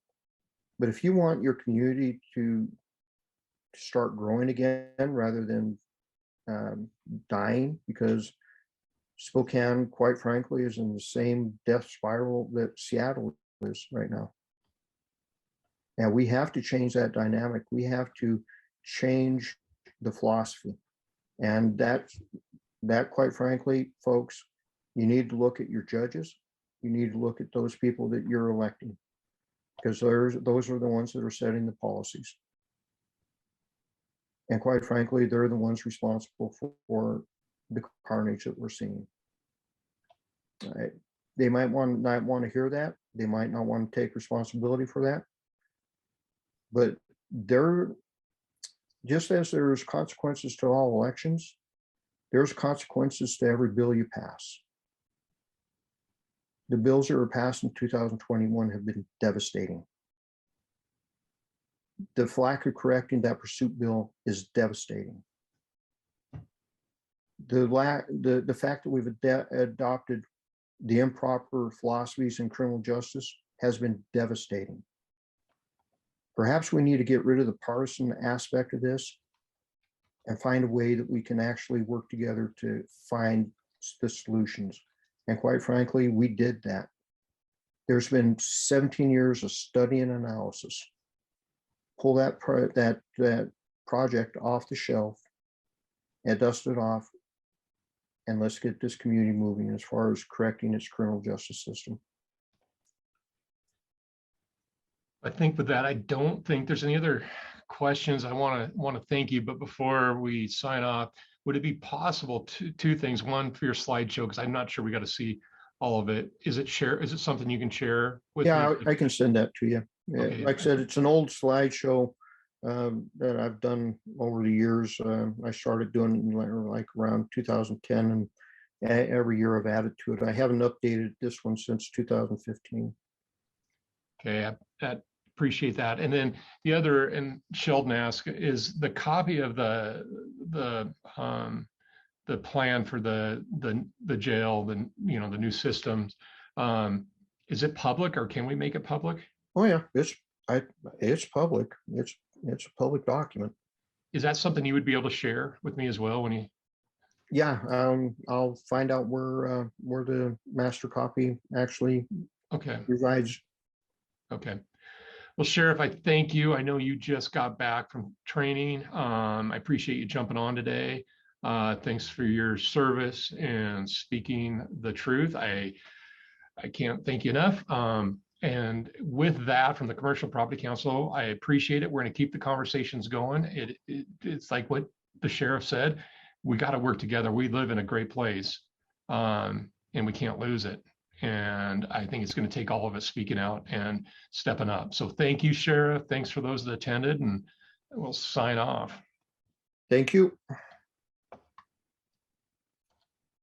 But if you want your community to start growing again rather than dying, because Spokane, quite frankly, is in the same death spiral that Seattle is right now. And we have to change that dynamic. We have to change the philosophy. And that quite frankly, folks, you need to look at your judges. You need to look at those people that you're electing, because those are the ones that are setting the policies. And quite frankly, they're the ones responsible for the carnage that we're seeing. They might not want to hear that. They might not want to take responsibility for that. But just as there's consequences to all elections, there's consequences to every bill you pass. The bills that were passed in 2021 have been devastating. The lack of correcting that pursuit bill is devastating. The fact that we've adopted the improper philosophies in criminal justice has been devastating. Perhaps we need to get rid of the partisan aspect of this and find a way that we can actually work together to find the solutions. And quite frankly, we did that. There's been 17 years of study and analysis. Pull that project off the shelf and dust it off, and let's get this community moving as far as correcting its criminal justice system. I think with that, I don't think there's any other questions. I want to thank you, but before we sign off, would it be possible two things? One, for your slideshow, because I'm not sure we got to see all of it. Is it something you can share with me? Yeah, I can send that to you. Okay. Like I said, it's an old slideshow that I've done over the years. I started doing it in like around 2010, and every year I've added to it. I haven't updated this one since 2015. Okay, I appreciate that. And then the other, and Sheldon asked, is the copy of the plan for the jail, the new systems. Is it public, or can we make it public? Oh yeah, it's public. It's a public document. Is that something you would be able to share with me as well when you? Yeah, I'll find out where the master copy actually resides. Okay. Well, Sheriff, I thank you. I know you just got back from training. I appreciate you jumping on today. Thanks for your service and speaking the truth. I can't thank you enough. And with that, from the Commercial Property Council, I appreciate it. We're going to keep the conversations going. It's like what the sheriff said. We got to work together. We live in a great place, and we can't lose it. And I think it's going to take all of us speaking out and stepping up. So thank you, Sheriff. Thanks for those that attended, and we'll sign off. Thank you.